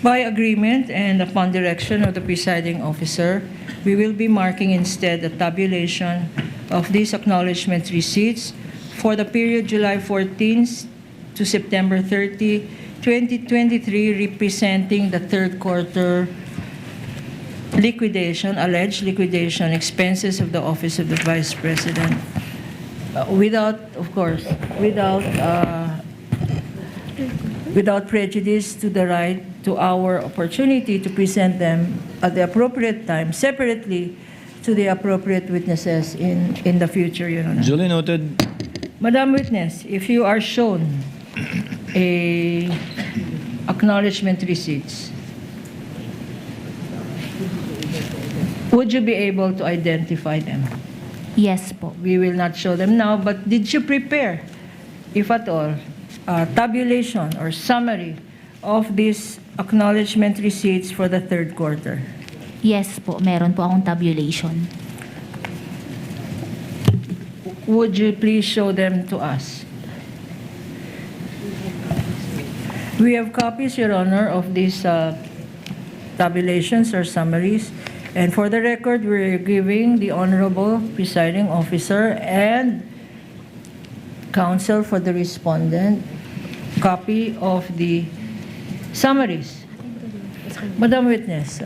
By agreement and upon direction of the presiding officer, we will be marking instead a tabulation of these acknowledgement receipts for the period July 14 to September 30, 2023, representing the third quarter liquidation, alleged liquidation expenses of the Office of the Vice President. Without prejudice to the right to our opportunity to present them at the appropriate time, separately to the appropriate witnesses in the future, Your Honor. Duly noted. Madam Witness, if you are shown a acknowledgement receipts, would you be able to identify them? Yes po. We will not show them now, but did you prepare, if at all, a tabulation or summary of these acknowledgement receipts for the third quarter? Yes po, meron po akong tabulation. Would you please show them to us? We have copies, Your Honor, of these tabulations or summaries. And for the record, we're giving the Honorable Presiding Officer and counsel for the respondent copy of the summaries. Madam Witness,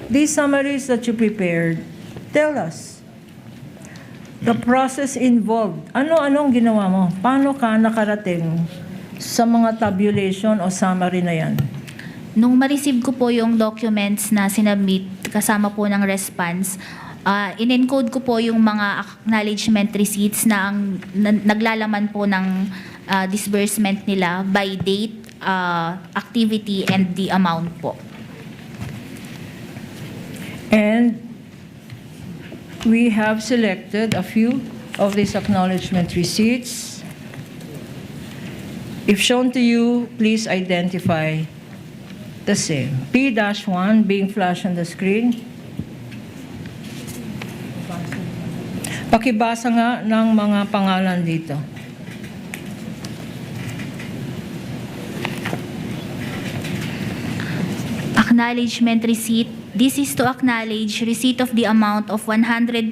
these summaries that you prepared, tell us the process involved. Ano-anong ginawa mo? Paano ka nakarating sa mga tabulation o summary na yan? Nung ma-receive ko po yung documents na sinubmit kasama po ng response, in-encode ko po yung mga acknowledgement receipts na naglalaman po ng disbursement nila by date, activity, and the amount po. And we have selected a few of these acknowledgement receipts. If shown to you, please identify the same. P-1 being flashed on the screen. Pakibasa nga ng mga pangalan dito. Acknowledgement receipt. This is to acknowledge receipt of the amount of 130,000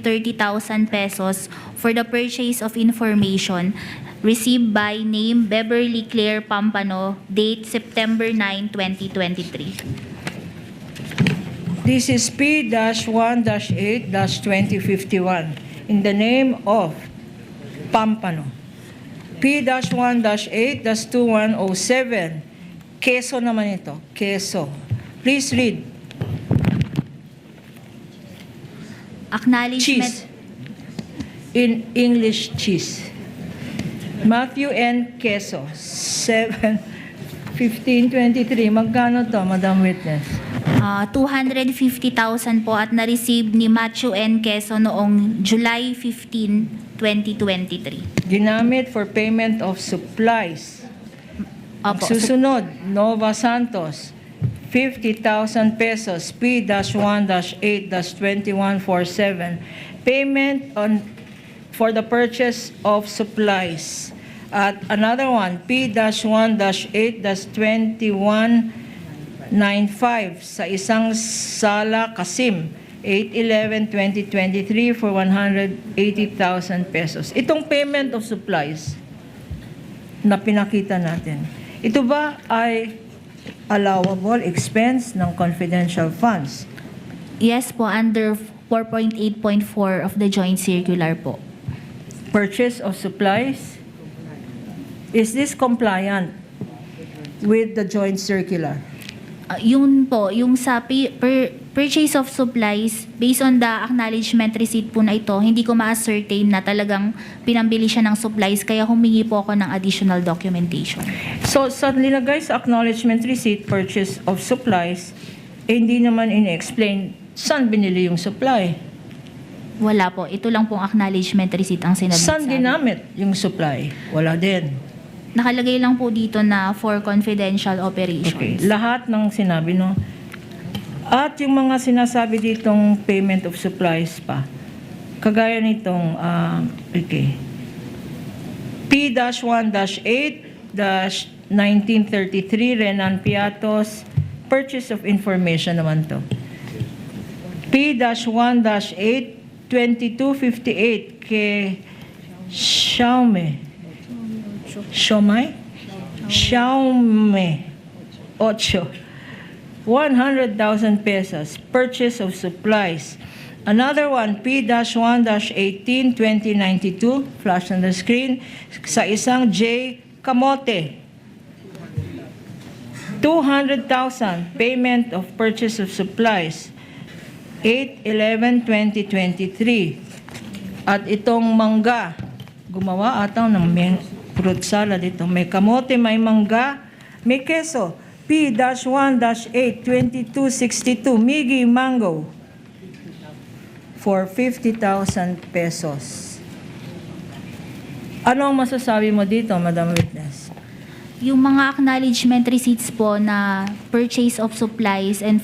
pesos for the purchase of information received by name Beverly Claire Pampano, date September 9, 2023. This is P-1-8-2051 in the name of Pampano. P-1-8-2107. Quezon naman ito. Quezon. Please read. Acknowledgement. Cheese. In English, cheese. Matthew N. Queso, 7-15-23. Magkano to, Madam Witness? 250,000 po at na-receive ni Matthew N. Queso noong July 15, 2023. Ginamit for payment of supplies. Opo. Susunod, Nova Santos, 50,000 pesos, P-1-8-2147. Payment for the purchase of supplies. At another one, P-1-8-2195 sa isang Sala Kasim, 8/11/2023 for 180,000 pesos. Itong payment of supplies na pinakita natin, ito ba ay allowable expense ng confidential funds? Yes po, under 4.8.4 of the joint circular po. Purchase of supplies? Is this compliant with the joint circular? Yun po, yung sa purchase of supplies, based on the acknowledgement receipt po na ito, hindi ko ma-ascertain na talagang pinambili siya ng supplies, kaya humingi po ako ng additional documentation. So, sa nilagay sa acknowledgement receipt, purchase of supplies, hindi naman in-explain saan binili yung supply. Wala po, ito lang pong acknowledgement receipt ang sinabit Saan sa akin. ginamit yung supply? Wala din. Nakalagay lang po dito na for confidential operations. Okay. Lahat ng sinabi, no? At yung mga sinasabi ditong payment of supplies pa, kagaya nitong, okay, P-1-8-1933, Renan Piatos, purchase of information naman to. P-1-8 2258 kay Xiaomi 8 100,000 pesos purchase of supplies. Another one, P-1-18 2092, flash on the screen, sa isang J. Kamote. 200,000 payment of purchase of supplies. 8/11/2023. At itong mangga, gumawa ataw ng fruit salad ito. May kamote, may mangga, may keso. P-1-8 2262 Migi Mango for 50,000 pesos. Ano ang masasabi mo dito, Madam Witness? Yung mga acknowledgement receipts po na purchase of supplies and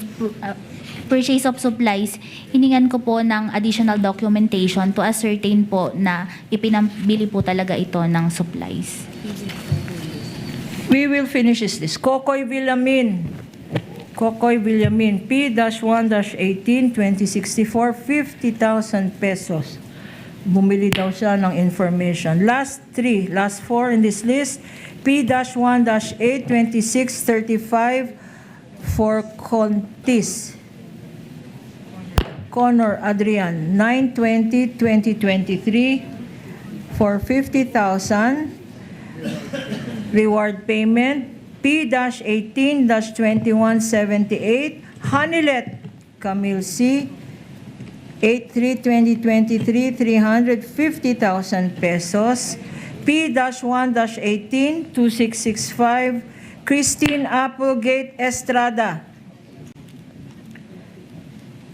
hiningan ko po ng additional documentation to ascertain po na ipinambili po talaga ito ng supplies. We will finish this. Kokoy Villamin, P-1-18 2064 50,000 pesos. Bumili daw siya ng information. Last four in this list, P-1-8 2635 for Contis. Connor Adrian, 9/20/2023 for 50,000. Reward payment, P-18-2178, Hanilet Camille C, 8/3/2023, 350,000 pesos. P-1-18, 2665, Christine Applegate Estrada,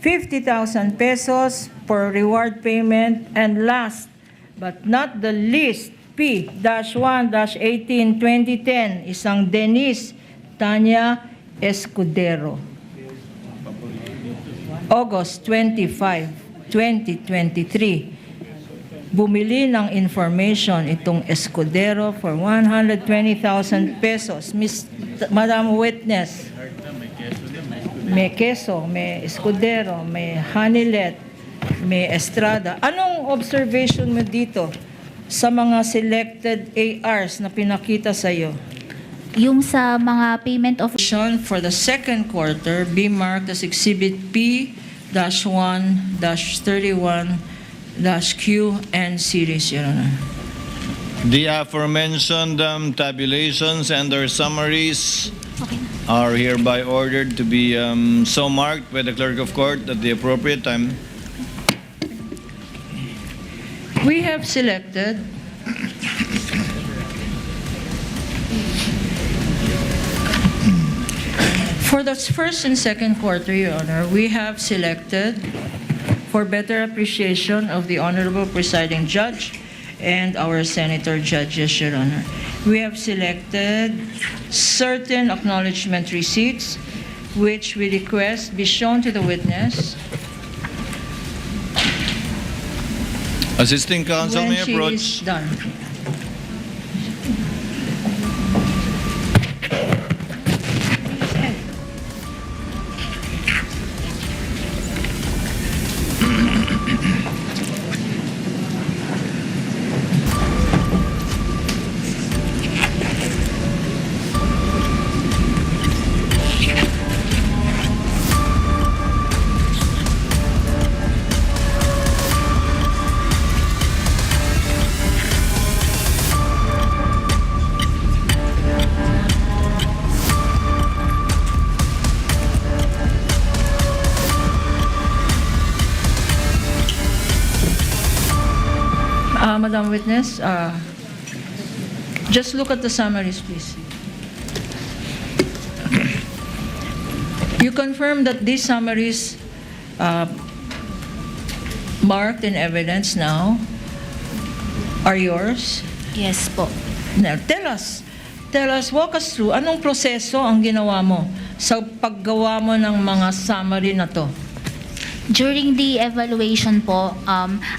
50,000 pesos for reward payment. And last but not the least, P-1-18 2010, isang Denise Tanya Escudero. August 25, 2023. Bumili ng information itong Escudero for 120,000 pesos. Madam Witness, may keso, may Escudero, may Hanilet, may Estrada. Anong observation mo dito sa mga selected ARs na pinakita sa iyo? Yung sa mga payment of For the second quarter, be marked as Exhibit P-1-31-Q and series, Your Honor. The aforementioned tabulations and their summaries are hereby ordered to be so marked by the clerk of court at the appropriate time. We have selected for the first and second quarter, Your Honor, we have selected for better appreciation of the Honorable Presiding Judge and our Senator Judges, Your Honor. We have selected certain acknowledgement receipts which we request be shown to the witness Assisting counsel when may she approach. is done. Madam Witness, just look at the summaries, please. You confirm that these summaries marked in evidence now are yours? yes po. Now, tell us, walk us through, anong proseso ang ginawa mo sa paggawa mo ng mga summary na to? During the evaluation po,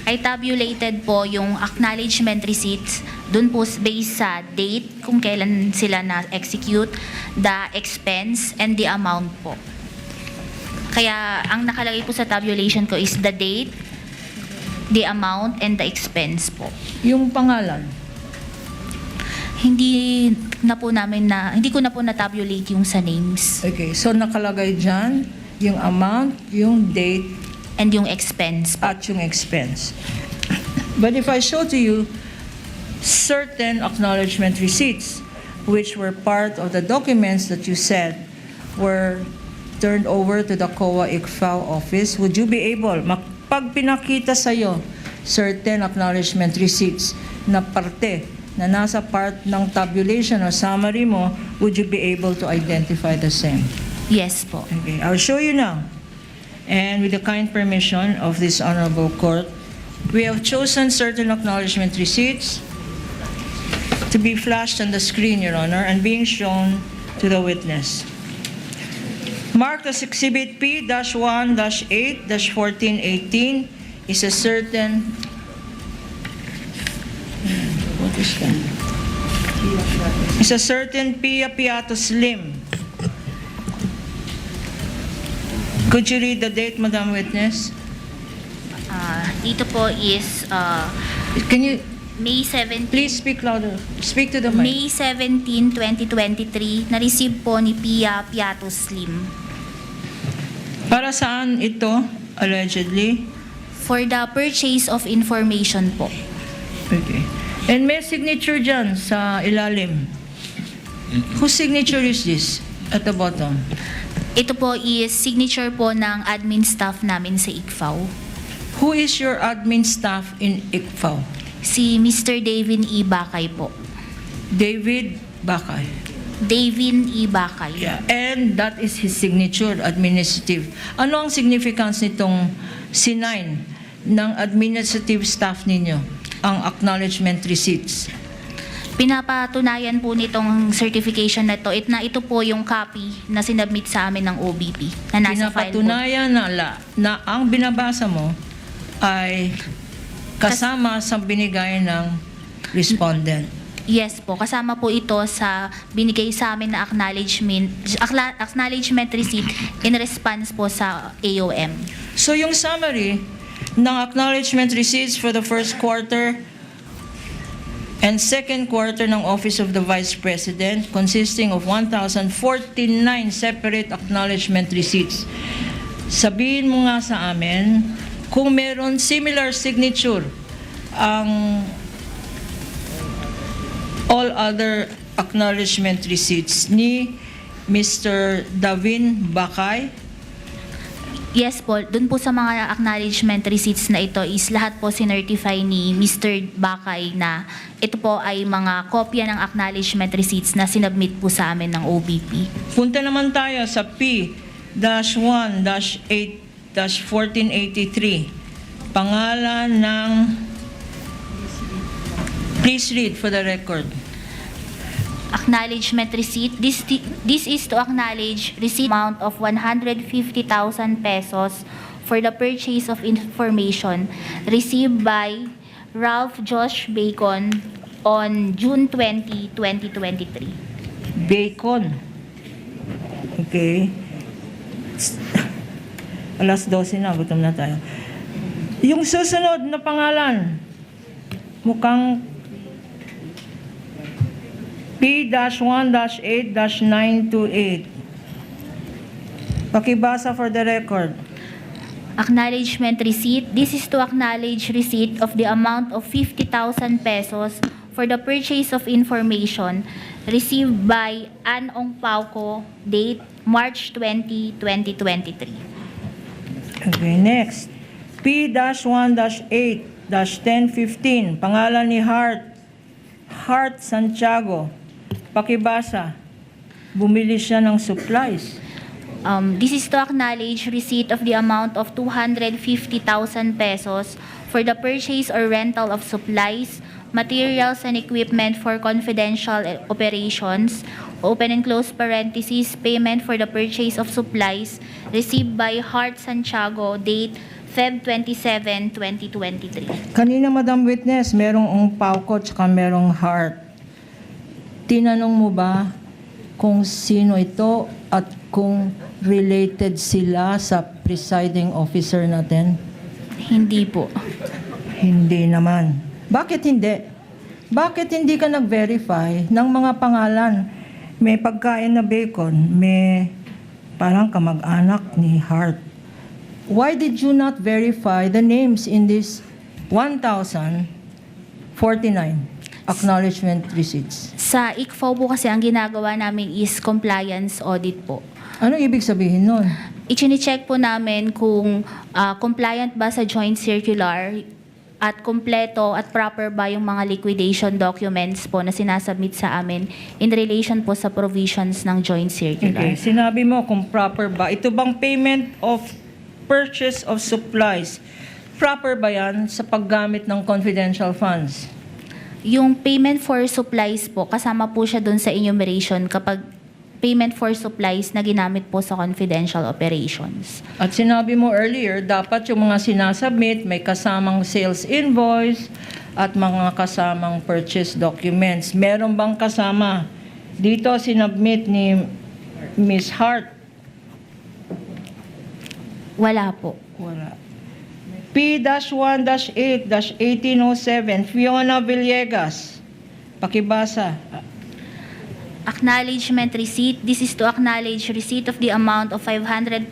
I tabulated po yung acknowledgement receipts dun po based sa date kung kailan sila na-execute, the expense, and the amount po. Kaya ang nakalagay po sa tabulation ko is the date, the amount, and the expense po. Yung pangalan. Hindi ko na po na-tabulate yung sa names Okay, so nakalagay dyan yung amount, yung date, and yung expense po. at yung expense. But if I show to you certain acknowledgement receipts, which were part of the documents that you said were turned over to the COA ICFAO office, would you be able, pag pinakita sa'yo certain acknowledgement receipts na parte, na nasa part ng tabulation or summary mo, would you be able to identify the same? Yes po. Okay, I'll show you now. And with the kind permission of this honorable court, we have chosen certain acknowledgement receipts to be flashed on the screen, Your Honor, and being shown to the witness. Marked as Exhibit P-1-8-1418 is a certain... What is that? Is a certain Pia Piato Slim. Could you read the date, Madam Witness? Dito po is Can you May 17. please speak louder? Speak to the mic. May 17, 2023, na-receive po ni Pia Piato Slim Para saan ito, allegedly? for the purchase of information po. Okay. And may signature dyan sa ilalim. Whose signature is this at the bottom? Ito po is signature po ng admin staff namin sa ICFAO. Who is your admin staff in ICFAO? Si Mr. Davin E. Bakay po. David Bakay. Davin E. Bakay. Yeah. And that is his signature, administrative. Ano ang significance nitong C9 ng administrative staff ninyo? Ang acknowledgement receipts. Pinapatunayan po nitong certification na ito po yung copy na sinubmit sa amin ng OBP na nasa file po. Pinapatunayan na ang binabasa mo ay kasama sa binigay ng respondent. Yes po, kasama po ito sa binigay sa amin na acknowledgement receipt in response po sa AOM. So yung summary ng acknowledgement receipts for the first quarter and second quarter ng Office of the Vice President consisting of 1,049 separate acknowledgement receipts. Sabihin mo nga sa amin kung meron similar signature ang all other acknowledgement receipts ni Mr. Davin Bakay. Yes po, dun po sa mga acknowledgement receipts na ito is lahat po sinertify ni Mr. Bakay na ito po ay mga kopya ng acknowledgement receipts na sinubmit po sa amin ng OBP. Punta naman tayo sa P-1-8-1483. Pangalan ng... Please read for the record. Acknowledgement receipt. This is to acknowledge receipt amount of 150,000 pesos for the purchase of information received by Ralph Josh Bacon on June 20, 2023. Bacon. Okay. Alas 12 na, gutom na tayo. Yung susunod na pangalan, mukhang P-1-8-928. Pakibasa for the record. Acknowledgement receipt. This is to acknowledge receipt of the amount of 50,000 pesos for the purchase of information received by Ann Ong Pauco, date March 20, 2023. Okay, next. P-1-8-1015. Pangalan ni Heart Santiago. Pakibasa. Bumili siya ng supplies. This is to acknowledge receipt of the amount of 250,000 pesos for the purchase or rental of supplies, materials, and equipment for confidential operations open and close parentheses, payment for the purchase of supplies received by Heart Santiago, date Feb 27, 2023. Kanina, Madam Witness, merong Pauco tsaka merong Heart. Tinanong mo ba kung sino ito at kung related sila sa presiding officer natin? Hindi po. Hindi naman. Bakit hindi? Bakit hindi ka nag-verify ng mga pangalan? May pagkain na bacon, may parang kamag-anak ni Hart. Why did you not verify the names in this 1,049 acknowledgement receipts? Sa ICFO po kasi ang ginagawa namin is compliance audit po. Ano ibig sabihin nun? I-check po namin kung compliant ba sa joint circular at kompleto at proper ba yung mga liquidation documents po na sinasubmit sa amin in relation po sa provisions ng joint circular. Okay, sinabi mo kung proper ba. Ito bang payment of purchase of supplies, proper ba yan sa paggamit ng confidential funds? Yung payment for supplies po, kasama po siya dun sa enumeration kapag payment for supplies na ginamit po sa confidential operations. At sinabi mo earlier, dapat yung mga sinasubmit may kasamang sales invoice at mga kasamang purchase documents. Meron bang kasama? Dito sinubmit ni Ms. Hart. Wala po. Wala. P-1-8-1807, Fiona Villegas. Pakibasa. Acknowledgement receipt. This is to acknowledge receipt of the amount of 500,000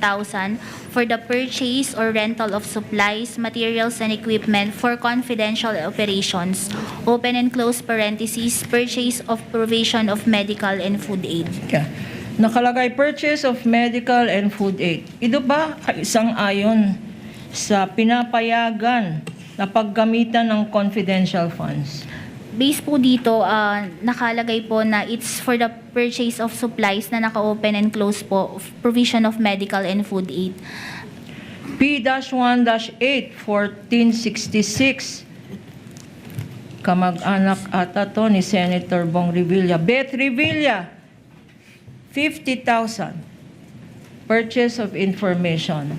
for the purchase or rental of supplies, materials, and equipment for confidential operations. Open and close parentheses, purchase of provision of medical and food aid. Yeah. Nakalagay purchase of medical and food aid. Ito ba ay isang ayon sa pinapayagan na paggamitan ng confidential funds? Base po dito, nakalagay po na it's for the purchase of supplies na naka-open and close po, provision of medical and food aid. P-1-8, 1466. Kamag-anak ata to ni Senator Bong Revilla. Beth Revilla, 50,000. Purchase of information.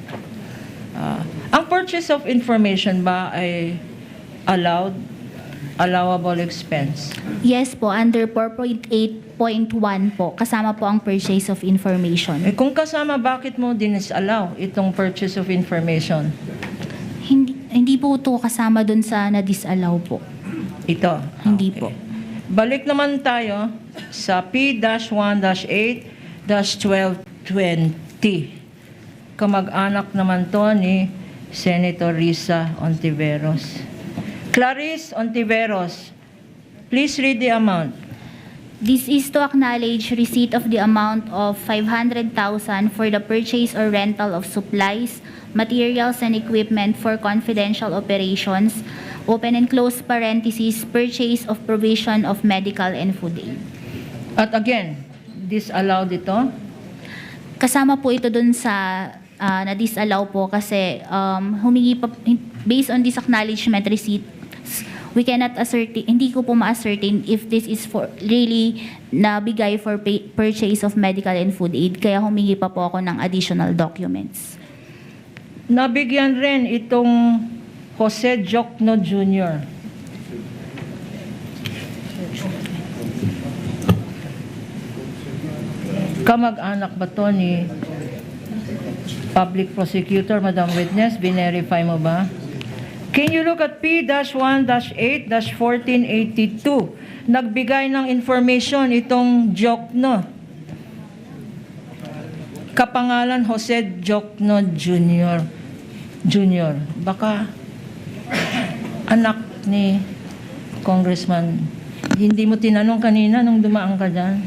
Ang purchase of information ba ay allowable expense? Yes po, under 4.8.1 po, kasama po ang purchase of information. Kung kasama, bakit mo disallow itong purchase of information? Hindi po ito kasama dun sa na-disallow po. Ito? Hindi Okay. po. Balik naman tayo sa P-1-8-1220. Kamag-anak naman to ni Senator Risa Ontiveros. Clarice Ontiveros, please read the amount. This is to acknowledge receipt of the amount of 500,000 for the purchase or rental of supplies, materials, and equipment for confidential operations, open and close parentheses, purchase of provision of medical and food aid. At again, disallowed ito? Kasama po ito dun sa na-disallow po kasi humingi pa, based on this acknowledgement receipt, we cannot ascertain, hindi ko po ma-ascertain if this is for really nabigay for purchase of medical and food aid, kaya humingi pa po ako ng additional documents. Nabigyan rin itong Jose Jokno Jr. Kamag-anak ba to ni Public Prosecutor, Madam Witness? Binerify mo ba? Can you look at P-1-8-1482? Nagbigay ng information itong Jokno. Kapangalan Jose Jokno Jr. Baka anak ni Congressman. Hindi mo tinanong kanina nung dumaan ka dyan?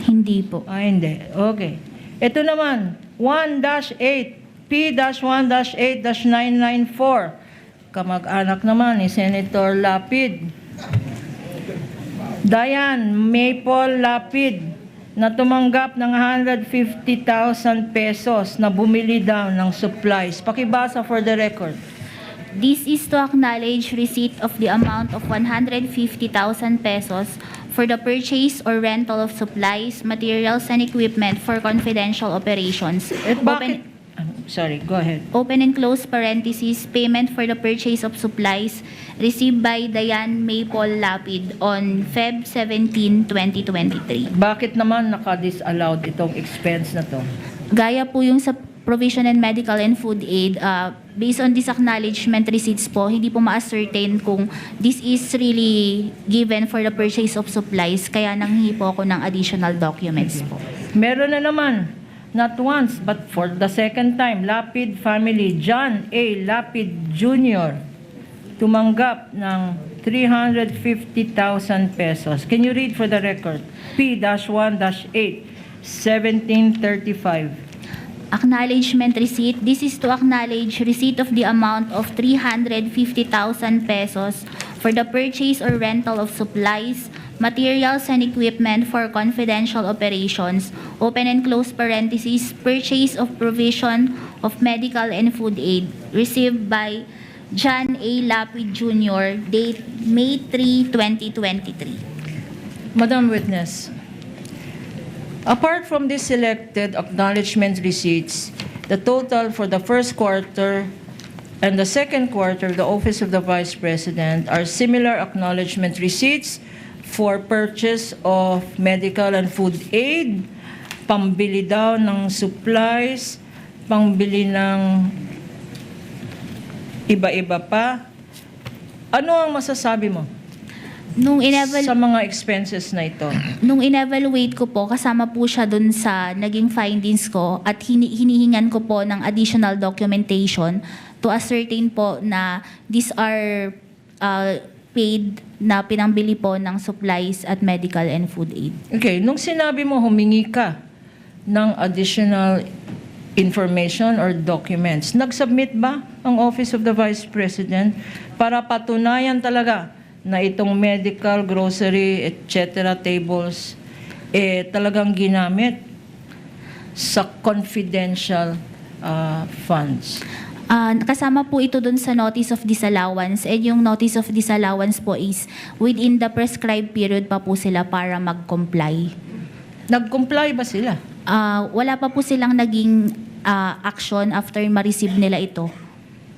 Hindi po. Hindi. Okay. Ito naman, 1-8, P-1-8-994. Kamag-anak naman ni Senator Lapid. Diane Maple Lapid na tumanggap ng 150,000 pesos na bumili daw ng supplies. Pakibasa for the record. This is to acknowledge receipt of the amount of 150,000 pesos for the purchase or rental of supplies, materials, and equipment for confidential operations. Bakit? Sorry, go ahead. Open and close parentheses, payment for the purchase of supplies received by Diane Maple Lapid on Feb 17, 2023. Bakit naman naka-disallowed itong expense na to? Gaya po yung sa provision and medical and food aid, based on this acknowledgement receipts po, hindi po ma-ascertain kung this is really given for the purchase of supplies, kaya nanghihi po ako ng additional documents po. Meron na naman, not once, but for the second time, Lapid family, John A. Lapid Jr., tumanggap ng 350,000 pesos. Can you read for the record? P-1-8, 1735. Acknowledgement receipt. This is to acknowledge receipt of the amount of 350,000 pesos for the purchase or rental of supplies, materials, and equipment for confidential operations, open and close parentheses, purchase of provision of medical and food aid, received by John A. Lapid Jr., date May 3, 2023. Madam Witness, apart from these selected acknowledgement receipts, the total for the first quarter and the second quarter, the Office of the Vice President, are similar acknowledgement receipts for purchase of medical and food aid, pambili daw ng supplies, pangbili ng iba-iba pa. Ano ang masasabi mo sa mga expenses na ito? Nung in-evaluate ko po, kasama po siya dun sa naging findings ko at hinihingan ko po ng additional documentation to ascertain po na these are paid na pinambili po ng supplies at medical and food aid. Okay, nung sinabi mo humingi ka ng additional information or documents, nag-submit ba ang Office of the Vice President para patunayan talaga na itong medical, grocery, etc. tables, talagang ginamit sa confidential funds? Kasama po ito dun sa notice of disallowance, and yung notice of disallowance po is within the prescribed period pa po sila para mag-comply. Nag-comply ba sila? Wala pa po silang naging action after ma-receive nila ito.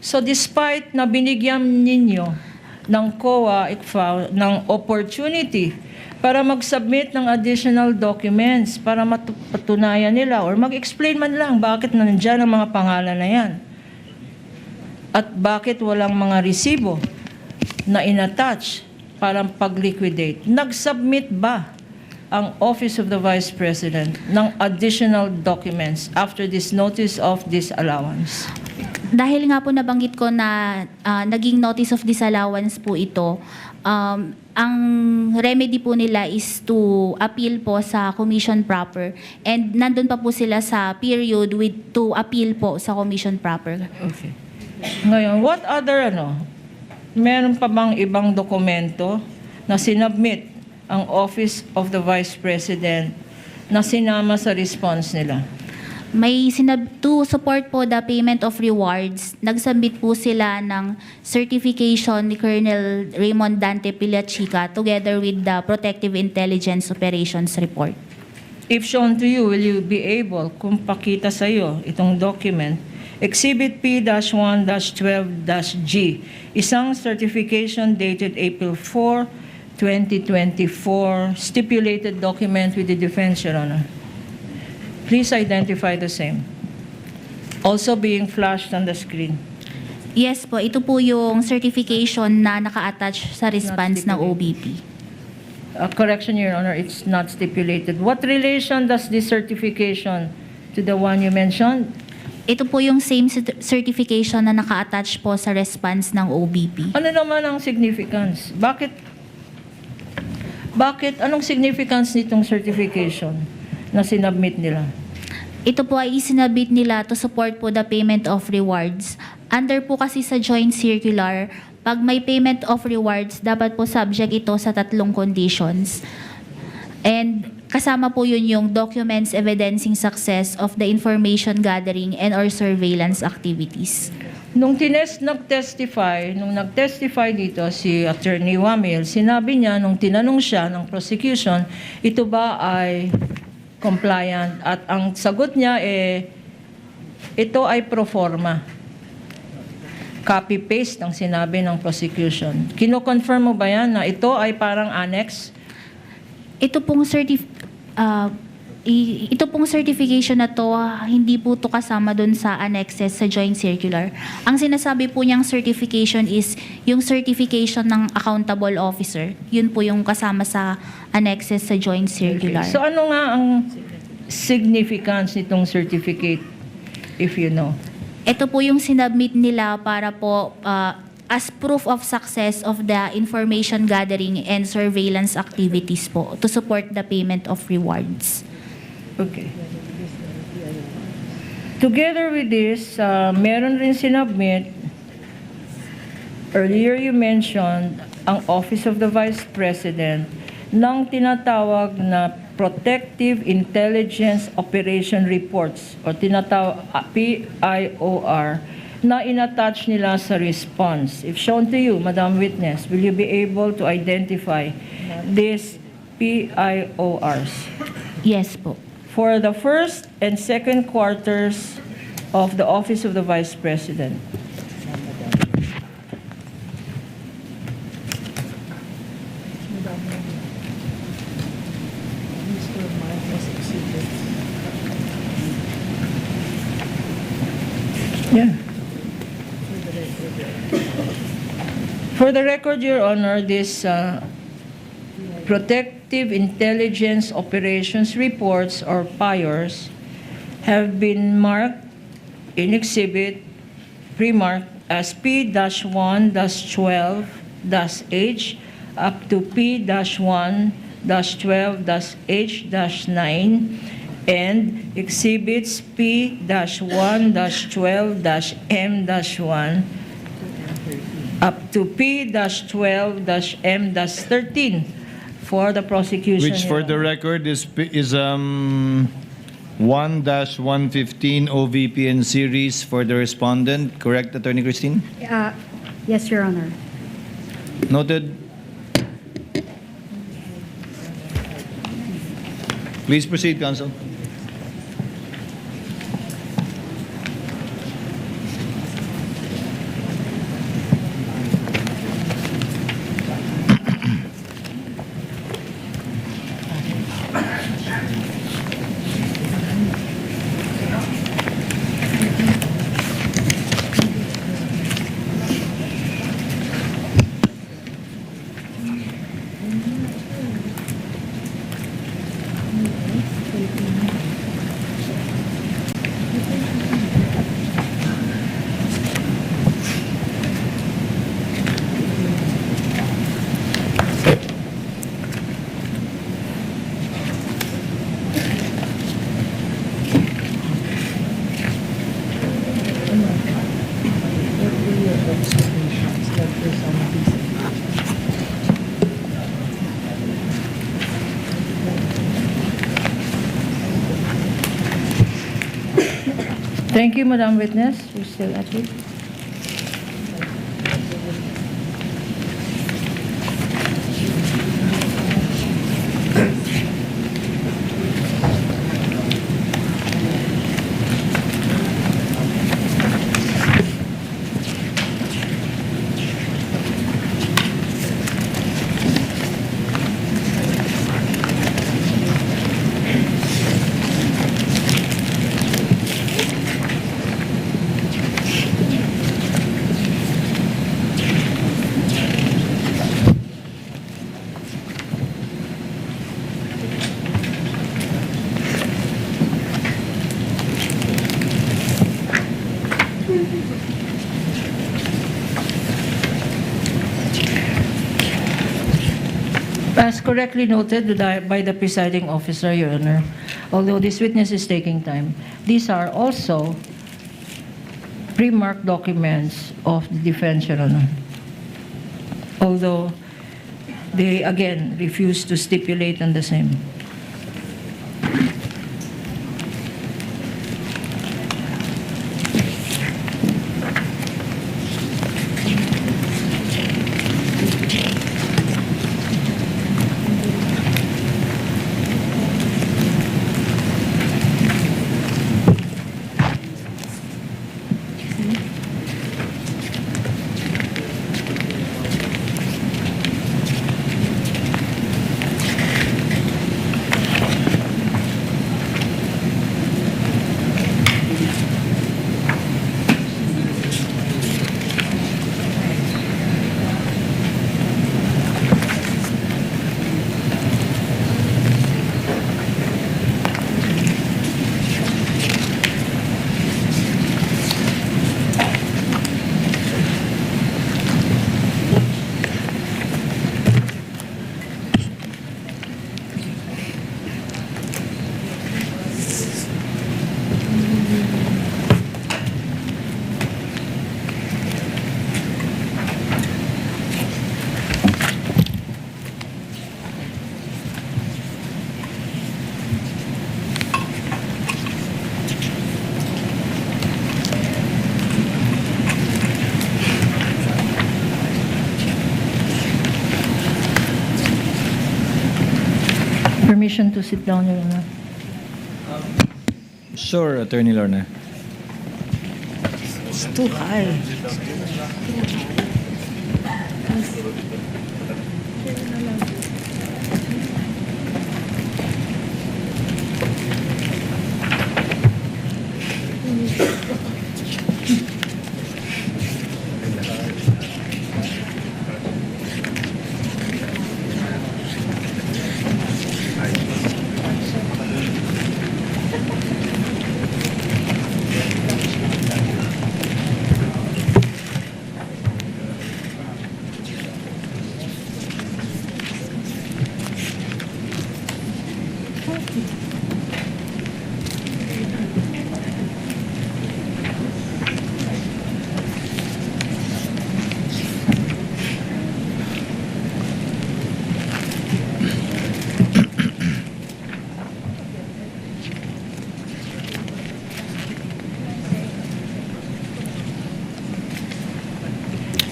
So despite na binigyan ninyo ng COA, ICFA, ng opportunity para mag-submit ng additional documents para mapatunayan nila or mag-explain man lang bakit nandiyan ang mga pangalan na yan at bakit walang mga resibo na inattach para pag-liquidate. Nag-submit ba ang Office of the Vice President ng additional documents after this notice of disallowance? Dahil nga po nabanggit ko na naging notice of disallowance po ito, ang remedy po nila is to appeal po sa commission proper, and nandun pa po sila sa period to appeal po sa commission proper. Okay. Ngayon, what other meron pa bang ibang dokumento na sinubmit ang Office of the Vice President na sinama sa response nila? May to support po the payment of rewards, nagsubmit po sila ng certification ni Colonel Raymond Dante Pilachica together with the Protective Intelligence Operations Report. If shown to you, will you be able, kung pakita sa iyo itong document, Exhibit P-1-12-G, isang certification dated April 4, 2024, stipulated document with the defense, Your Honor. Please identify the same. Also being flashed on the screen. Yes po, ito po yung certification na naka-attach sa response ng OBP. Correction, Your Honor, it's not stipulated. What relation does this certification to the one you mentioned? Ito po yung same certification na naka-attach po sa response ng OBP. Ano naman ang significance? Anong significance nitong certification na sinubmit nila? Ito po ay isinabit nila to support po the payment of rewards. Under po kasi sa joint circular, pag may payment of rewards, dapat po subject ito sa 3 conditions. And kasama po yun yung documents evidencing success of the information gathering and or surveillance activities. Nung nag-testify dito si Attorney Wamil, sinabi niya nung tinanong siya ng prosecution, ito ba ay compliant? At ang sagot niya ito ay pro forma. Copy-paste ang sinabi ng prosecution. Kino-confirm mo ba yan na ito ay parang annex? Ito pong ito pong certification na to, hindi po to kasama doon sa annexes sa joint circular. Ang sinasabi po niyang certification is yung certification ng accountable officer. Yun po yung kasama sa annexes sa joint circular. So ano nga ang significance nitong certificate, if you know? Ito po yung sinubmit nila para po as proof of success of the information gathering and surveillance activities po to support the payment of rewards. Okay. Together with this, meron rin sinubmit, earlier you mentioned, ang Office of the Vice President ng tinatawag na Protective Intelligence Operation Reports o tinatawag PIOR na inattach nila sa response. If shown to you, Madam Witness, will you be able to identify these PIORs? Yes po. For the first and second quarters of the Office of the Vice President. Yeah. For the record, Your Honor, this Protective Intelligence Operations Reports, or PIORs, have been marked in exhibit, pre-marked as P-1-12-H up to P-1-12-H-9 and exhibits P-1-12-M-1 up to P-12-M-13 for the prosecution. Which for Your the Honor. record is 1-115 OVPN series for the respondent. Correct, Attorney Christine? Yes, Your Honor. Noted. Please proceed, Counsel. Thank you, Madam Witness. You're still at it. As correctly noted by the presiding officer, Your Honor, although this witness is taking time, these are also pre-marked documents of the defense, Your Honor. Although they, again, refuse to stipulate on the same. Permission to sit down, Your Honor. Sure, Attorney Lorna. It's too high.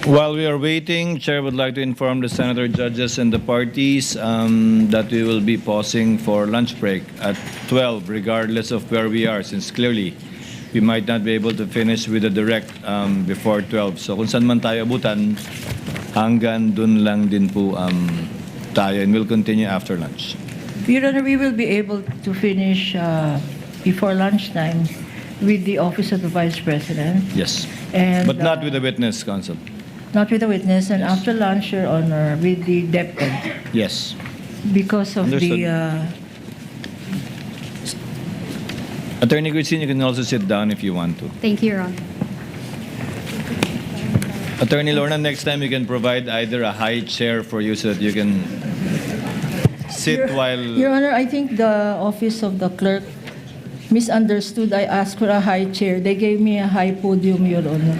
While we are waiting, Chair would like to inform the senator, judges, and the parties that we will be pausing for lunch break at 12, regardless of where we are, since clearly we might not be able to finish with the direct before 12. So kung saan man tayo abutan, hanggang dun lang din po tayo, and we'll continue after lunch. Your Honor, we will be able to finish before lunchtime with the Office of the Vice President. Yes. And, But not with the witness, Counsel. Not with the witness, and after lunch, Your Honor, with the DepEd, Yes. because of Understood. the, Attorney Christine, you can also sit down if you want to. Thank you, Your Honor. Attorney Lorna, next time you can provide either a high chair for you so that you can sit while... Your Honor, I think the Office of the Clerk misunderstood. I asked for a high chair. They gave me a high podium, Your Honor,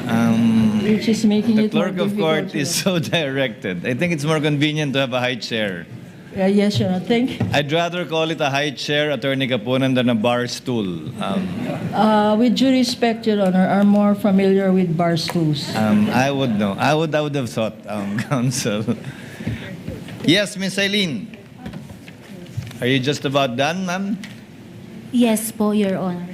which is making The it more clerk of difficult. court is so directed. I think it's more convenient to have a high chair. Yes, Your Honor. Thank you. I'd rather call it a high chair, Attorney Kapunan, than a bar stool. With due respect, Your Honor, are more familiar with bar stools. I would know. I would have thought, Counsel. Yes, Miss Eileen. Are you just about done, ma'am? Yes po, Your Honor.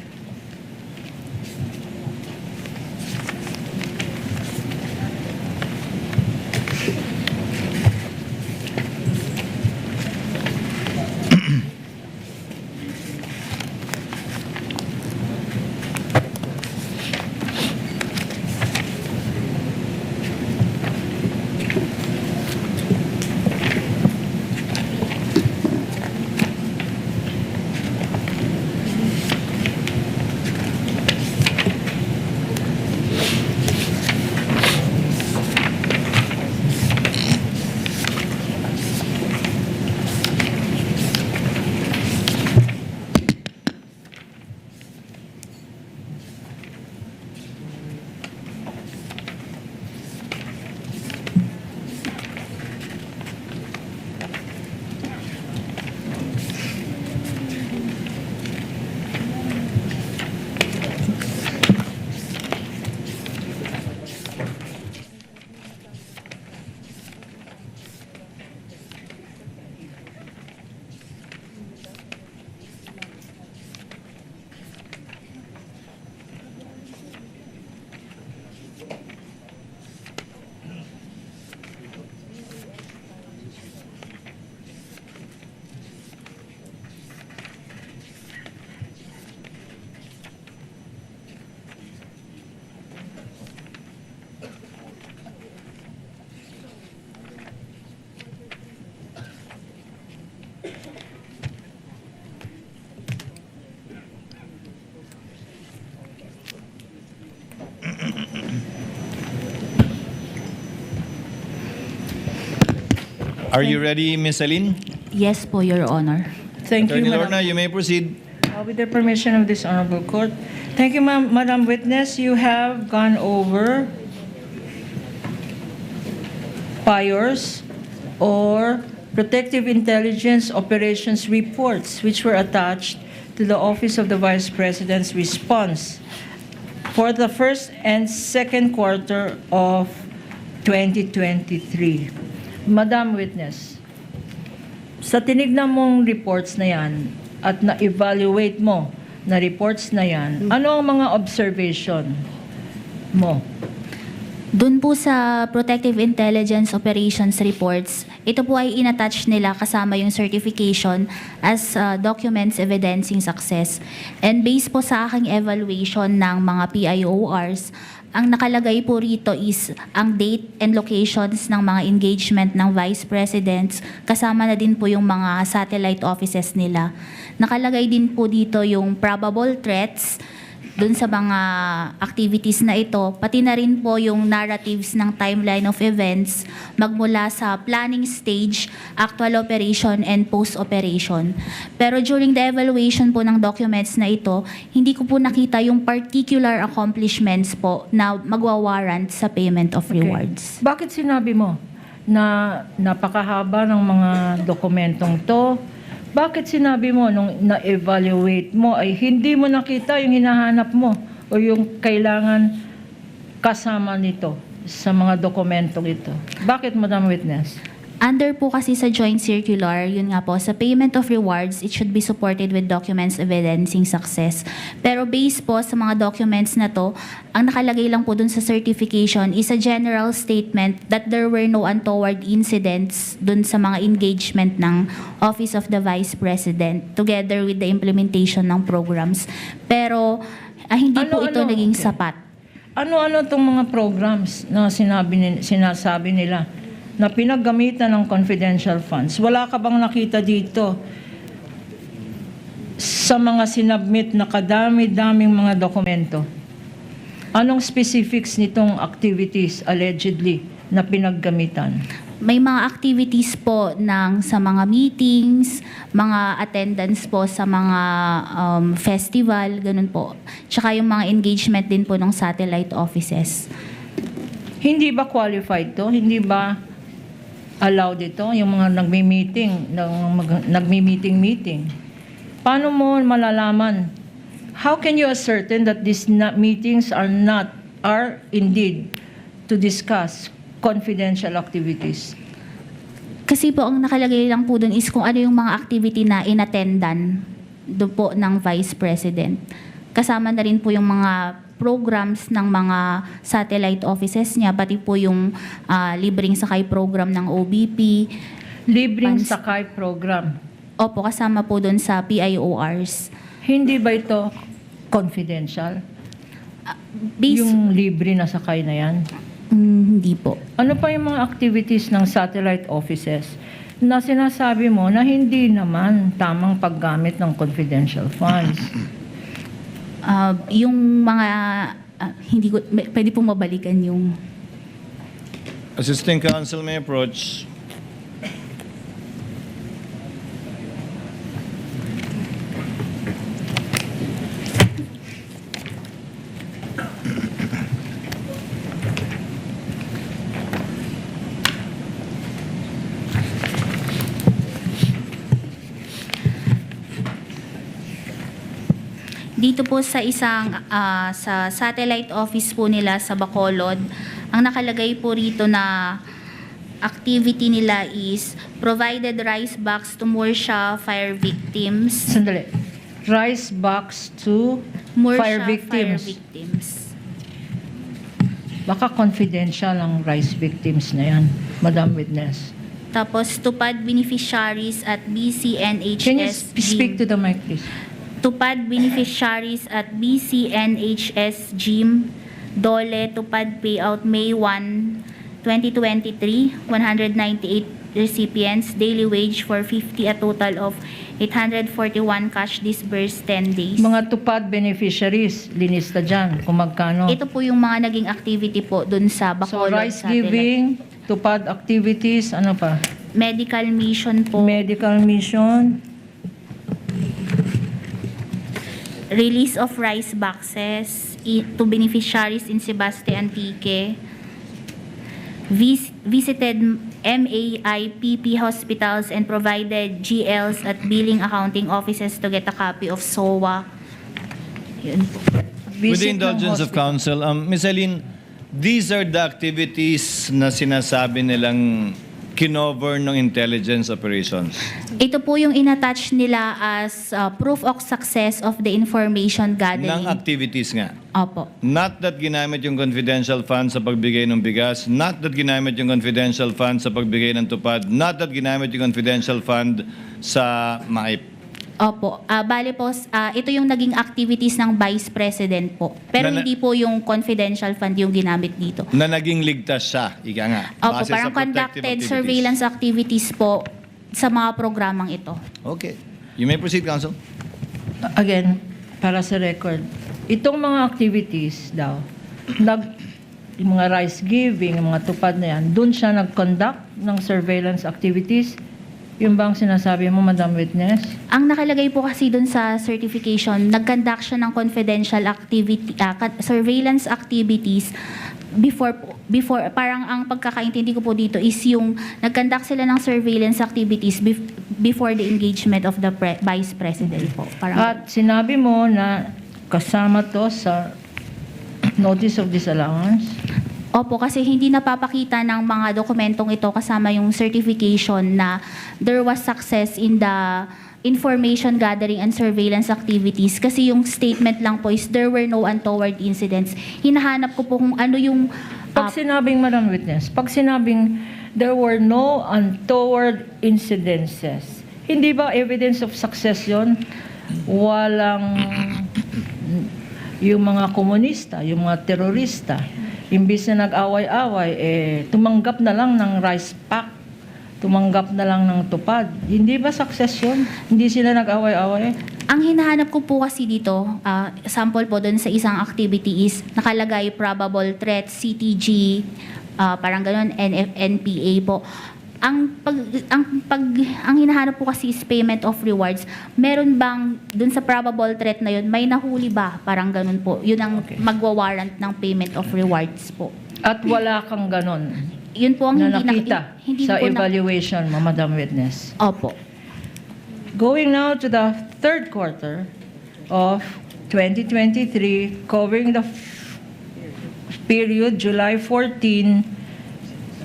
Are you ready, Ms. Aline? Yes po, Your Honor. Thank you, Attorney Madam. Lorna, you may proceed. With the permission of this honorable court. Thank you, Madam Witness. You have gone over PIORs or Protective Intelligence Operations reports which were attached to the Office of the Vice President's response for the first and second quarter of 2023. Madam Witness, sa tinignan mong reports na yan at na-evaluate mo na reports na yan, ano ang mga observation mo? Doon po sa Protective Intelligence Operations reports, ito po ay inattach nila kasama yung certification as documents evidencing success. And based po sa aking evaluation ng mga PIORs, ang nakalagay po rito is ang date and locations ng mga engagement ng Vice Presidents, kasama na din po yung mga satellite offices nila. Nakalagay din po dito yung probable threats dun sa mga activities na ito, pati na rin po yung narratives ng timeline of events magmula sa planning stage, actual operation, and post-operation. Pero during the evaluation po ng documents na ito, hindi ko po nakita yung particular accomplishments po na magwawarrant sa payment of rewards. Bakit sinabi mo na napakahaba ng mga dokumentong to? Bakit sinabi mo nung na-evaluate mo ay hindi mo nakita yung hinahanap mo o yung kailangan kasama nito sa mga dokumentong ito? Bakit, Madam Witness? Under po kasi sa joint circular, yun nga po, sa payment of rewards, it should be supported with documents evidencing success. Pero based po sa mga documents na to, ang nakalagay lang po dun sa certification is a general statement that there were no untoward incidents dun sa mga engagement ng Office of the Vice President together with the implementation ng programs. Pero hindi po ito naging sapat. Ano-ano itong mga programs na sinasabi nila na pinaggamitan ng confidential funds? Wala ka bang nakita dito sa mga sinubmit na kadami-daming mga dokumento? Anong specifics nitong activities allegedly na pinaggamitan? May mga activities po sa mga meetings, mga attendance po sa mga festival, ganun po. Tsaka yung mga engagement din po ng satellite offices. Hindi ba qualified to? Hindi ba allowed ito? Yung mga nagmi-meeting. Paano mo malalaman? How can you ascertain that these meetings are indeed to discuss confidential activities? Kasi po, ang nakalagay lang po dun is kung ano yung mga activity na inattendan doon po ng Vice President. Kasama na rin po yung mga programs ng mga satellite offices niya, pati po yung libreng sakay program ng OBP. Libreng sakay program. Opo, kasama po doon sa PIORs. Hindi ba ito confidential? Based, Yung libre na sakay na yan? hindi po. Ano pa yung mga activities ng satellite offices na sinasabi mo na hindi naman tamang paggamit ng confidential funds? Yung mga, hindi ko, pwede pong mabalikan yung... Assisting counsel may approach. Dito po sa sa satellite office po nila sa Bacolod, ang nakalagay po rito na activity nila is provided rice box to Morsha fire victims. Sandali. Rice box to Morsha fire victims. Baka confidential ang rice victims na yan, Madam Witness. Tapos tupad beneficiaries at BCNHS. Can you speak to the mic, please? Tupad beneficiaries at BCNHS GYM, Dole, Tupad payout May 1, 2023, 198 recipients, daily wage for 50, a total of 841 cash disbursed 10 days. Mga tupad beneficiaries, linista dyan, kung magkano. Ito po yung mga naging activity po dun sa So Bacolod rice Satellite. giving, tupad activities, ano pa? medical mission po, Medical mission, release of rice boxes to beneficiaries in Sebastian Antique, visited MAIPP hospitals and provided GLs at billing accounting offices to get a copy of SOA. Yun po. With the visit ng indulgence of hospital. counsel, Ms. Eileen, these are the activities na sinasabi nilang kinover ng intelligence operations. Ito po yung inattach nila as proof of success of the information gathering. Ng activities nga. Opo. Not that ginamit yung confidential fund sa pagbigay ng bigas, not that ginamit yung confidential fund sa pagbigay ng tupad, not that ginamit yung confidential fund sa MAIP. Opo. Bale po, ito yung naging activities ng Vice President po. Pero hindi po yung confidential fund yung ginamit dito. Na naging ligtas siya, ika nga. Opo, base sa parang protective conducted activities. surveillance activities po sa mga programang ito. Okay. You may proceed, counsel. Again, para sa record, itong mga activities daw, yung mga rice giving, yung mga tupad na yan, doon siya nag-conduct ng surveillance activities. Yung bang sinasabi mo, Madam Witness? Ang nakalagay po kasi dun sa certification, nag-conduct siya ng confidential activity, surveillance activities before, parang ang pagkakaintindi ko po dito is yung nag-conduct sila ng surveillance activities before the engagement of the Vice President po. Parang, At sinabi mo na kasama to sa notice of disallowance. opo, kasi hindi napapakita ng mga dokumentong ito kasama yung certification na there was success in the information gathering and surveillance activities. Kasi yung statement lang po is there were no untoward incidents. Hinahanap ko po kung ano yung... Pag sinabing, Madam Witness, pag sinabing there were no untoward incidences, hindi ba evidence of success yun? Walang yung mga komunista, yung mga terorista, imbis na nag-away-away, tumanggap na lang ng rice pack, tumanggap na lang ng tupad. Hindi ba success yun? Hindi sila nag-away-away? Ang hinahanap ko po kasi dito, sample po doon sa isang activity is nakalagay probable threat, CTG, parang gano'n, NPA po. Ang hinahanap po kasi is payment of rewards. Meron bang doon sa probable threat na yun, may nahuli ba? Parang ganun po. Yun ang magwa-warrant ng payment of rewards po. At wala kang ganon Yun po ang na hindi nakita hindi sa po evaluation mo, Madam Witness. Opo. Going now to the third quarter of 2023, covering the period July 14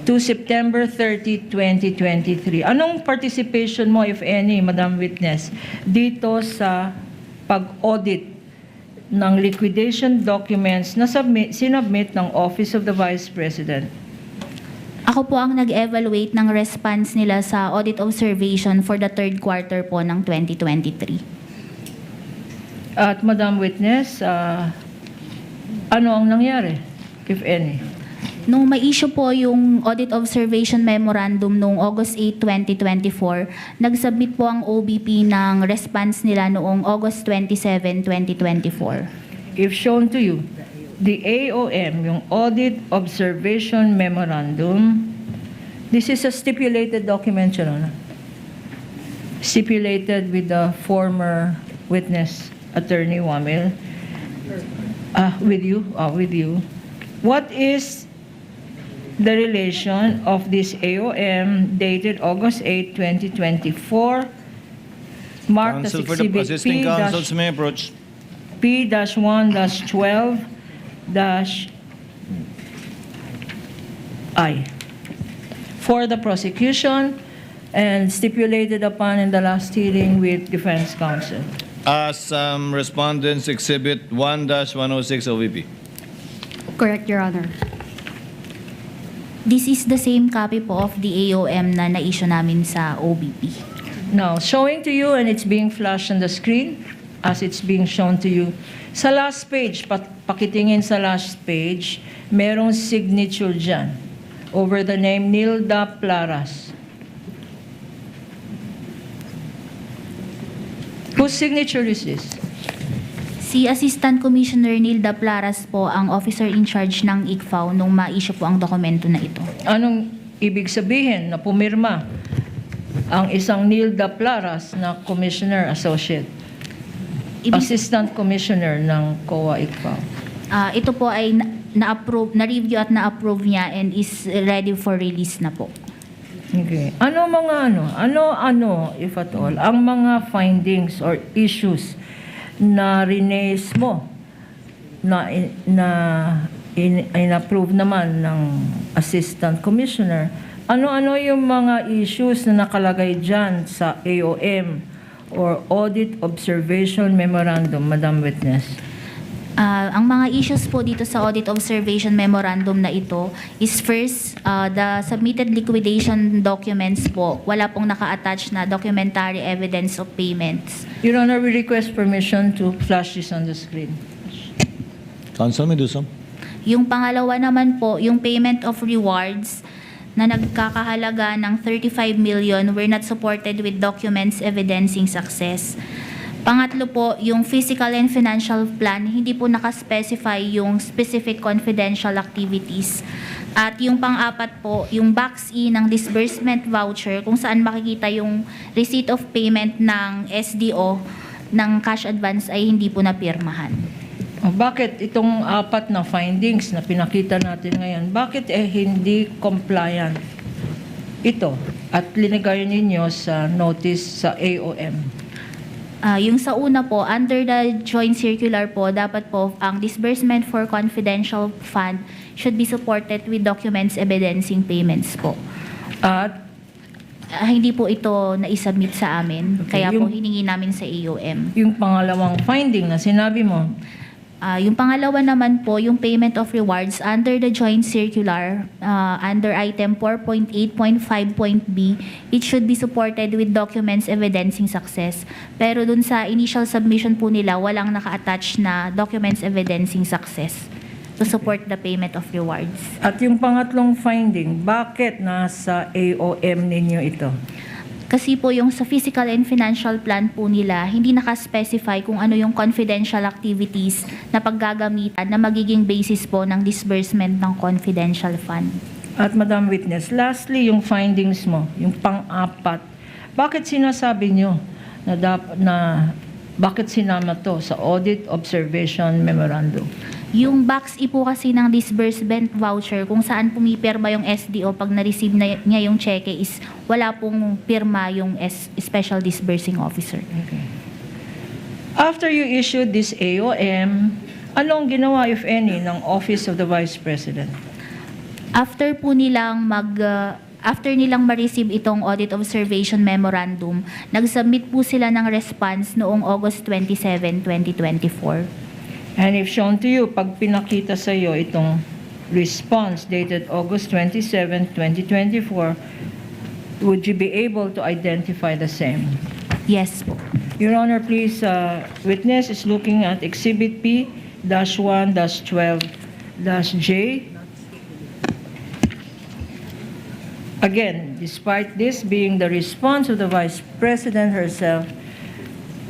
to September 30, 2023. Anong participation mo, if any, Madam Witness, dito sa pag-audit ng liquidation documents na sinubmit ng Office of the Vice President? Ako po ang nag-evaluate ng response nila sa audit observation for the third quarter po ng 2023. At Madam Witness, ano ang nangyari, if any? Nung may issue po yung audit observation memorandum noong August 8, 2024, nag-submit po ang OBP ng response nila noong August 27, 2024. If shown to you, the AOM, yung Audit Observation Memorandum, this is a stipulated document, Your Honor. Stipulated with the former witness, Attorney Wamil. With you. What is the relation of this AOM dated August 8, 2024, marked as Counsel for the Exhibit assisting counsels may approach. P-1-12-I for the prosecution and stipulated upon in the last hearing with defense counsel. As respondents exhibit 1-106 OVP. Correct, Your Honor. This is the same copy po of the AOM na na-issue namin sa OBP. Now, showing to you, and it's being flashed on the screen as it's being shown to you. Sa last page, pakitingin sa last page, merong signature dyan over the name Nilda Plaras. Whose signature is this? Si Assistant Commissioner Nilda Plaras po ang officer in charge ng ICFAO nung ma-issue po ang dokumento na ito. Anong ibig sabihin na pumirma ang isang Nilda Plaras na Commissioner Associate, Assistant Commissioner ng COA ICFAO. Ito po ay na-approve, na-review at na-approve niya and is ready for release na po. Okay. Ano, if at all, ang mga findings or issues na rinaise mo na in-approve naman ng Assistant Commissioner, ano-ano yung mga issues na nakalagay dyan sa AOM or Audit Observation Memorandum, Madam Witness? Ang mga issues po dito sa Audit Observation Memorandum na ito is first, the submitted liquidation documents po, wala pong naka-attach na documentary evidence of payments. Your Honor, we request permission to flash this on the screen. Counsel, may do some? Yung pangalawa naman po, yung payment of rewards na nagkakahalaga ng 35 million were not supported with documents evidencing success. Pangatlo po, yung physical and financial plan, hindi po nakaspecify yung specific confidential activities. At yung pang-apat po, yung Box E ng disbursement voucher, kung saan makikita yung receipt of payment ng SDO ng cash advance ay hindi po napirmahan. Bakit itong apat na findings na pinakita natin ngayon, bakit hindi compliant ito at linigay ninyo sa notice sa AOM? Yung sa una po, under the joint circular po, dapat po ang disbursement for confidential fund should be supported with documents evidencing payments po. At Hindi po ito na-submit sa amin, Okay, kaya po yung- hiningi namin sa AOM. yung pangalawang finding na sinabi mo, Yung pangalawa naman po, yung payment of rewards under the joint circular, under item 4.8.5.b, it should be supported with documents evidencing success. Pero dun sa initial submission po nila, walang naka-attach na documents evidencing success to support the payment of rewards. at yung pangatlong finding, bakit nasa AOM ninyo ito? Kasi po yung sa physical and financial plan po nila, hindi nakaspecify kung ano yung confidential activities na paggagamitan na magiging basis po ng disbursement ng confidential fund. At Madam Witness, lastly, yung findings mo, yung pang-apat, bakit sinasabi nyo na bakit sinama to sa Audit Observation Memorandum? Yung Box E po kasi ng disbursement voucher, kung saan pumipirma yung SDO pag na-receive niya yung cheque is wala pong pirma yung Special Disbursing Officer. Okay. After you issued this AOM, anong ginawa, if any, ng Office of the Vice President? After nilang ma-receive itong Audit Observation Memorandum, nag-submit po sila ng response noong August 27, 2024. And if shown to you, pag pinakita sa iyo itong response dated August 27, 2024, would you be able to identify the same? Yes po. Your Honor, please, witness is looking at Exhibit P-1-12-J. Again, despite this being the response of the Vice President herself,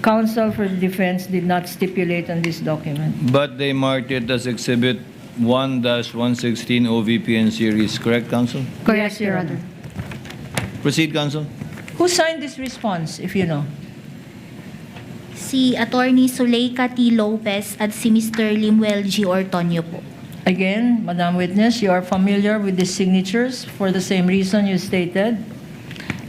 Counsel for the Defense did not stipulate on this document. But they marked it as Exhibit 1-116 OVPN series, correct, Counsel? Correct, Yes, Your Your Honor. Proceed, Counsel. Who signed this response, if you know? Si Attorney Zuleika T. Lopez at si Mr. Limuel G. Ortonio po. Again, Madam Witness, you are familiar with the signatures for the same reason you stated?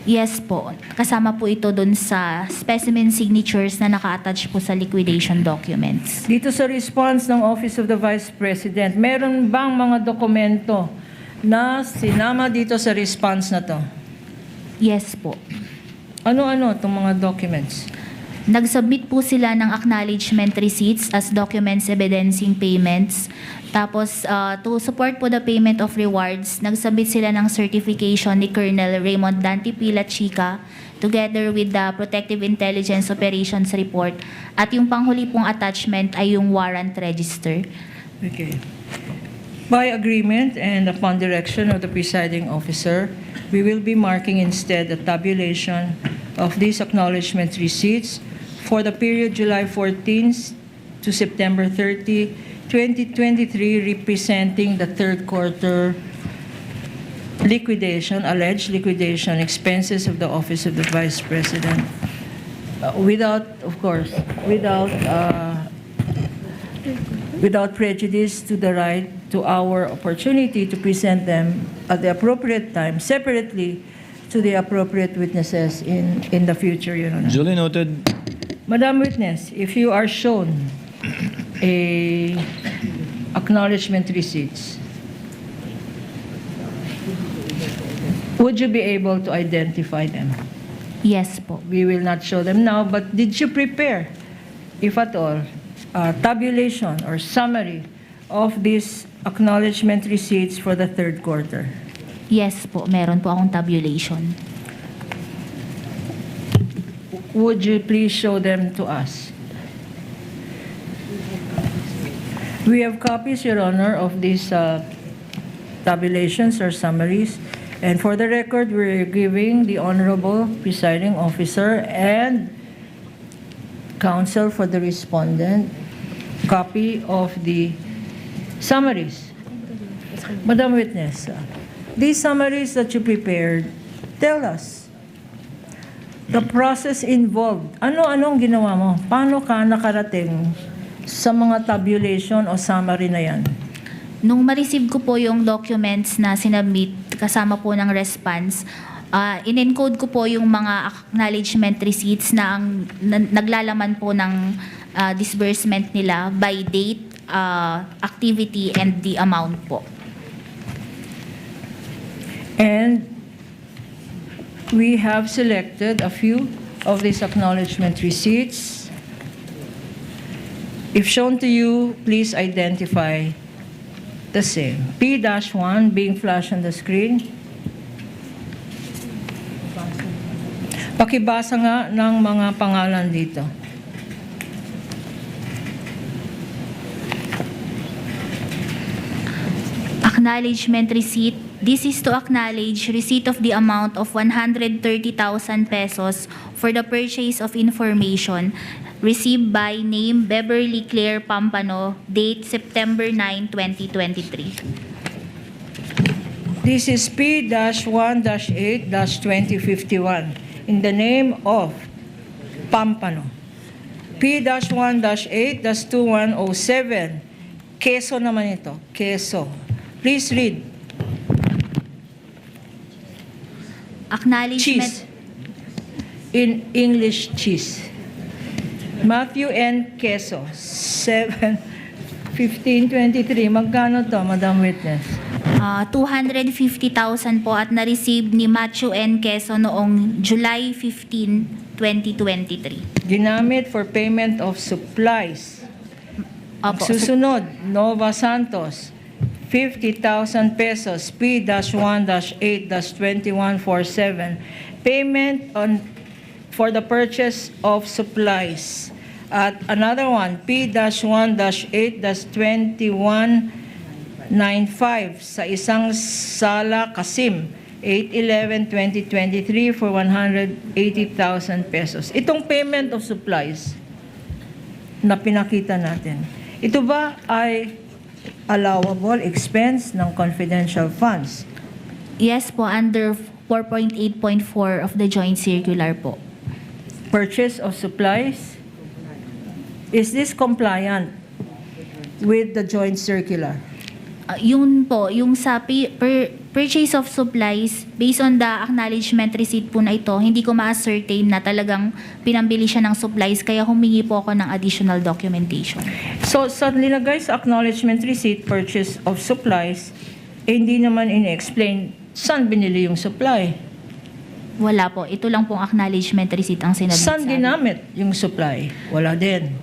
Yes po. Kasama po ito dun sa specimen signatures na naka-attach po sa liquidation documents. Dito sa response ng Office of the Vice President, meron bang mga dokumento na sinama dito sa response na to? Yes po. Ano-ano itong mga documents? Nag-submit po sila ng acknowledgement receipts as documents evidencing payments. Tapos, to support po the payment of rewards, nag-submit sila ng certification ni Colonel Raymond Dante Pila Chica together with the Protective Intelligence Operations Report. At yung panghuli pong attachment ay yung warrant register. Okay. By agreement and upon direction of the presiding officer, we will be marking instead a tabulation of these acknowledgement receipts for the period July 14 to September 30, 2023, representing the third quarter alleged liquidation expenses of the office of the Vice President. Without prejudice to the right to our opportunity to present them at the appropriate time, separately to the appropriate witnesses in the future, Your Honor. Duly noted. Madam Witness, if you are shown a acknowledgement receipts, would you be able to identify them? Yes po. We will not show them now, but did you prepare, if at all, a tabulation or summary of these acknowledgement receipts for the third quarter? Yes po, meron po akong tabulation. Would you please show them to us? We have copies, Your Honor, of these tabulations or summaries. And for the record, we're giving the Honorable Presiding Officer and counsel for the respondent copy of the summaries. Madam Witness, these summaries that you prepared, tell us the process involved. Ano-anong ginawa mo? Paano ka nakarating sa mga tabulation o summary na yan? Nung ma-receive ko po yung documents na sinubmit kasama po ng response, in-encode ko po yung mga acknowledgement receipts na naglalaman po ng disbursement nila by date, activity, and the amount po. And we have selected a few of these acknowledgement receipts. If shown to you, please identify the same. P-1 being flashed on the screen. Pakibasa nga ng mga pangalan dito. Acknowledgement receipt. This is to acknowledge receipt of the amount of 130,000 pesos for the purchase of information received by name Beverly Claire Pampano, date September 9, 2023. This is P-1-8-2051 in the name of Pampano. P-1-8-2107. Quezon naman ito. Quezon. Please read. Acknowledgement. Cheese. In English, cheese. Matthew N. Queso, 7-15-23. Magkano to, Madam Witness? 250,000 po at na-receive ni Matthew N. Queso noong July 15, 2023. Ginamit for payment of supplies. Opo. Susunod, Nova Santos, 50,000 pesos, P-1-8-2147. Payment for the purchase of supplies. At another one, P-1-8-2195 sa isang Sala Kasim, 8/11/2023 for 180,000 pesos. Itong payment of supplies na pinakita natin, ito ba ay allowable expense ng confidential funds? Yes po, under 4.8.4 of the joint circular po. Purchase of supplies? Is this compliant with the joint circular? Yun po, yung sa purchase of supplies, based on the acknowledgement receipt po na ito, hindi ko ma-ascertain na talagang pinambili siya ng supplies, kaya humingi po ako ng additional documentation. So, sa nilagay sa acknowledgement receipt, purchase of supplies, hindi naman in-explain saan binili yung supply. Wala po, ito lang pong acknowledgement receipt ang sinabit sa Saan amin. ginamit yung supply? Wala din.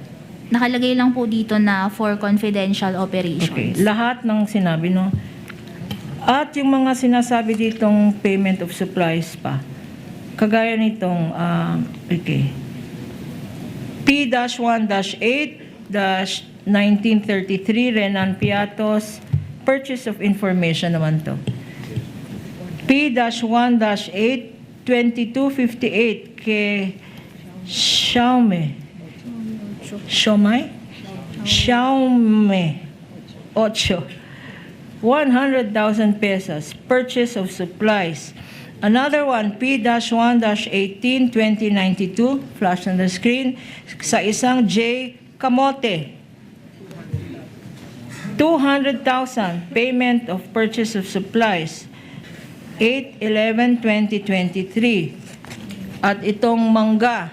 Nakalagay lang po dito na for confidential operations. Okay. Lahat ng sinabi, no? At yung mga sinasabi ditong payment of supplies pa, kagaya nitong, okay, P-1-8-1933, Renan Piatos, purchase of information naman to. P-1-8-2258, kay Xiaomi. Xiaomi 8. 100,000 pesos, purchase of supplies. Another one, P-1-18, 2092, flash on the screen, sa isang J. Kamote. 200,000, payment of purchase of supplies. 8/11/2023. At itong mangga,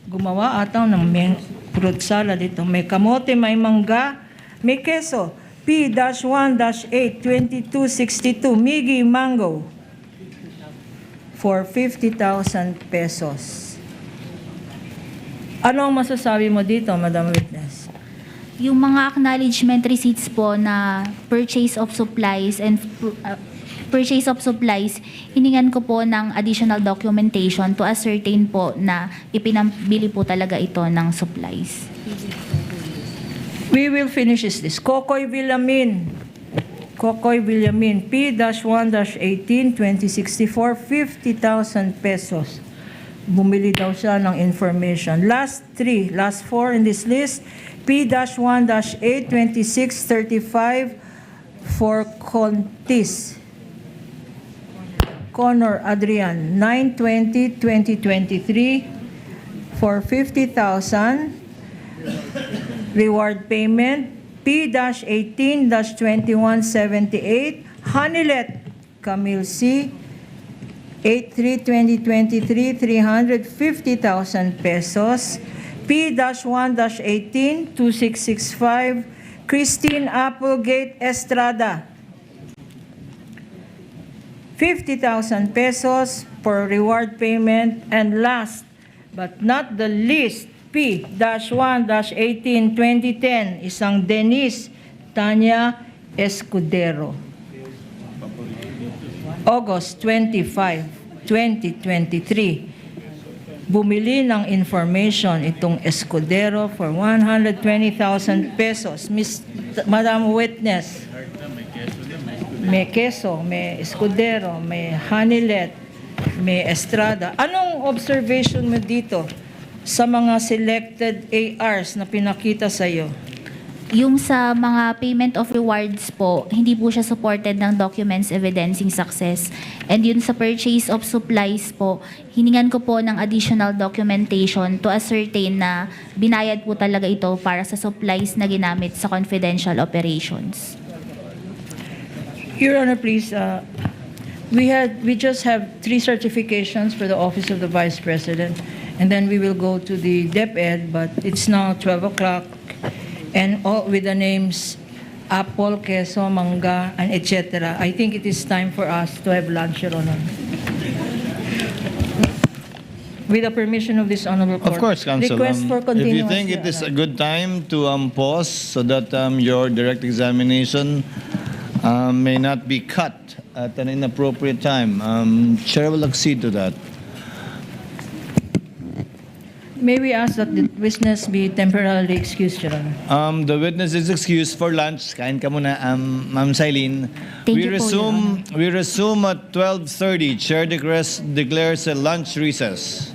gumawa ataw ng fruit salad ito. May kamote, may mangga, may keso. P-1-8, 2262, Migi Mango. For 50,000 pesos. Ano ang masasabi mo dito, Madam Witness? Yung mga acknowledgement receipts po na purchase of supplies and purchase of supplies, hiningan ko po ng additional documentation to ascertain po na ipinambili po talaga ito ng supplies. We will finish this. Kokoy Villamin, P-1-18, 2064, 50,000 pesos. Bumili daw siya ng information. Last four in this list, P-1-8, 2635 for Contis. Connor Adrian, 9/20/2023 for 50,000. Reward payment, P-18-2178, Hanilet Camille C, 8/3/2023, 350,000 pesos. P-1-18, 2665, Christine Applegate Estrada, 50,000 pesos for reward payment. And last but not the least, P-1-18, 2010, isang Denise Tanya Escudero. August 25, 2023. Bumili ng information itong Escudero for 120,000 pesos. Madam Witness, may keso, may Escudero, may Hanilet, may Estrada. Anong observation mo dito sa mga selected ARs na pinakita sa iyo? Yung sa mga payment of rewards po, hindi po siya supported ng documents evidencing success. And yun sa purchase of supplies po, hiningan ko po ng additional documentation to ascertain na binayad po talaga ito para sa supplies na ginamit sa confidential operations. Your Honor, please, we just have 3 certifications for the Office of the Vice President, and then we will go to the DepEd, but it's now 12 o'clock, and all with the names Apple, Queso, Mangga, and etc. I think it is time for us to have lunch, Your Honor. With the permission of this honorable court. Of course, Counsel. Request for If continuance. you think Your it is a Honor. good time to pause so that your direct examination may not be cut at an inappropriate time, Chair will accede to that. May we ask that the witness be temporarily excused, Your Honor? The witness is excused for lunch. Kain ka muna, Ma'am Silene. Thank you po, Your We resume at 12:30. Chair declares a lunch recess.